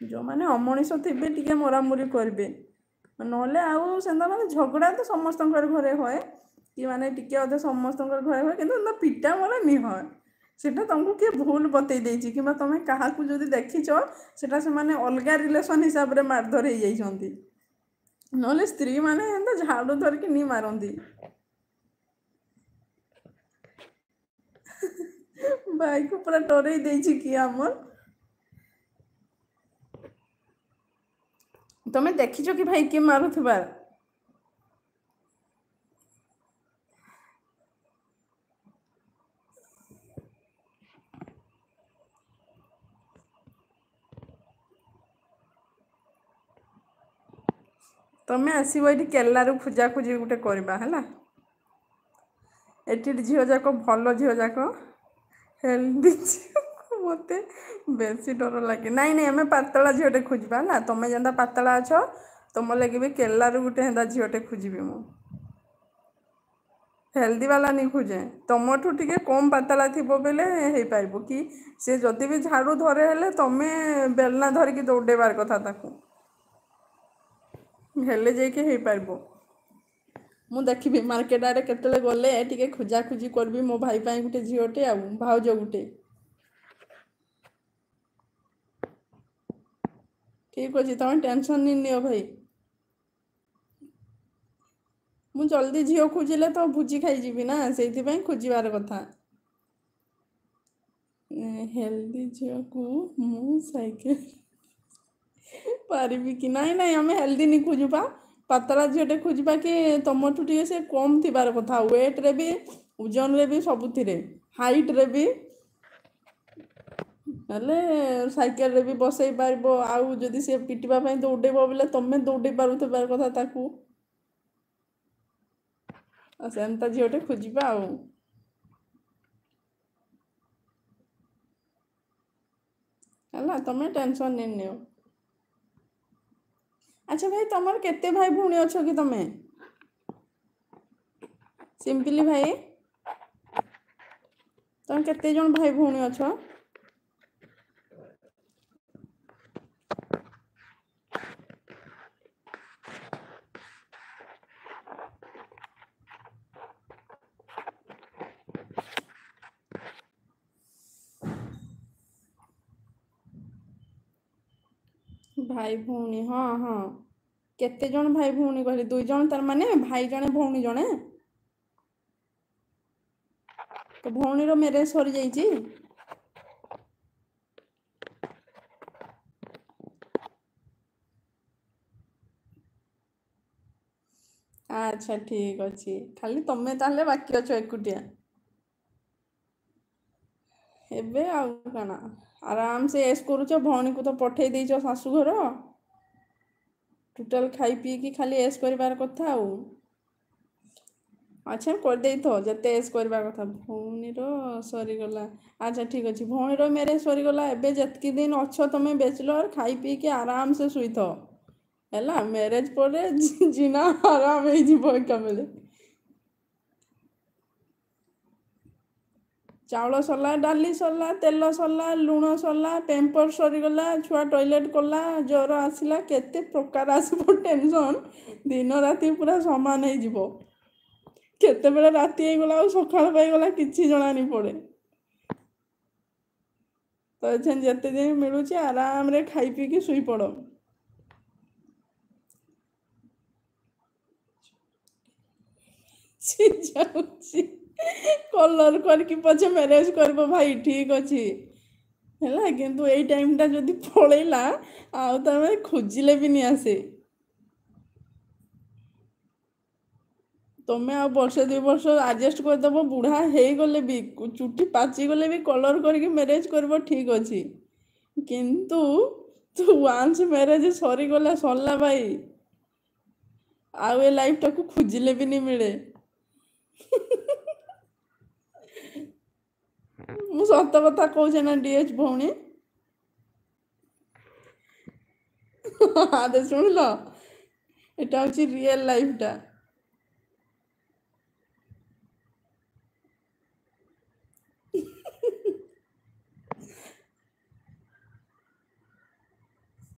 जो माने अमनिष थे टिके मरामरी करेंगे नले आउ सेंता माने झगड़ा तो समस्त घरे हुए कि माने टिके अधे समस्त घरे हुए कि पिटा मरा नि हय सेटा तुमको किए भूल बतई देछि कि तुम क्या जदि देखीच सेटा से माने अलगा रिलेशन हिसाब रे मारधर हो जाइछंती नले स्त्री माने एंता झाड़ू धरके नि मारंती भाई को पूरा डरई देछि कि हमर तमें देखीच कि भाई किए मारुथबा तमें आसब ये केलारू खोजा खोजी गोटे करवा है एटी झील जाक भल झील जाक हेल्दी मत बेसी डर लगे नाई नाई आम पातला झीटे खोजा है तुम्हें जेनता पातला अछ तुम लगे भी केलारू गोटे हेन्ता झीटे खोजी मु हेल्दी वाला नहीं खोजे तुमठू टे कम पातला थी बेले हो पार कि सी जदि भी झाड़ू धरे हेले तुम्हें बेलना धरिकी दौड़ेबार कथा ताकू हेले जाइके हो पार मु देखी मार्केट आड़े केतले गले टिके खोजा खोजी करबी मो भाई पाई गोटे झीटे आ भाउज गोटे ठीक अच्छे तुम टेंशन नहीं नियो भाई मु जल्दी झील खोजिले तो भुजी खाई ना से खोजार कथा हेल्दी झील को मु साइकिल पारिबी कि नाई नाई आम हेल्दी नहीं खोजुबा पतला झीटे खोजा कि तुमठू टे से कम थीबार कथा वेट रे भी ओजन रे भी सबुथिरे हाइट रे भी हेले साइकेल रे भी बसई पार आउ जदि से पिटिबा पई दौड़ेब बोले तुम्हें दौड़े पारुथबार कथा ताकू सेन्ता झीटे खोजा है तुम्हें टेंशन नहीं नियो अच्छा भाई तुम केते भाई भूणी अच्छो कि तुम्हें सिंपली भाई तुम केते जन भाई भूणी अच्छो भाई भूणी हाँ हाँ केते जन भाई भूणी कहली 2 जन तार माने भाई जने भूणी जने तो भौणी रो मैरिज सरी जाइए अच्छा ठीक अच्छे खाली तुम्हें ताले बाकी अच्छो एकुटिया एबे आउ काना आराम से एस करुच भौणी को तो पठे देइछ शाशुघर टोटाल खाई पी की खाली एस करिवार कथा आउ अच्छा कर देई थो जते एस करबा कथा भौणी रो सरी गला अच्छा ठीक अच्छे भौणी रो मैरिज सरी गला एबे जतकी दिन अच्छो तमे बैचलर खाई पी के आराम से सुई थो हैला मैरिज पर जीना आराम हो जीवो एका बेले चाउल सरला डाली सरला तेल सरला लुण सरला पेम्पर सरीगला छुआ टॉयलेट कला ज्वर आसला केते प्रकार आसब टेंशन दिन राति पूरा समान हो जीवो केते बेले राति हो गला सकाळ पाईगला किछि जना नहीं पड़े तो एछन जते दिन मिलुची आराम रे खाई पी के सुई पड़ो जाऊची कलर करके पछे मैरिज करबो भाई ठीक अच्छी है किंतु यही टाइम टा जदि पलैला आउ तमे खोजिले भी नहीं आसे तुम्हें आ वर्ष 2 वर्ष एडजस्ट करदेव बुढ़ा हो गले भी चुटी पाची गले भी कलर करके मैरिज करबो ठीक अच्छी किंतु तू वांस मैरिज सरीगला सरला भाई आउ ए लाइफ टाकू खोजिले भी नहीं मिले मु सत कथा कहूचे ना डीएच भौणी आदे सुन लो एटा हूँ रियल लाइफ टा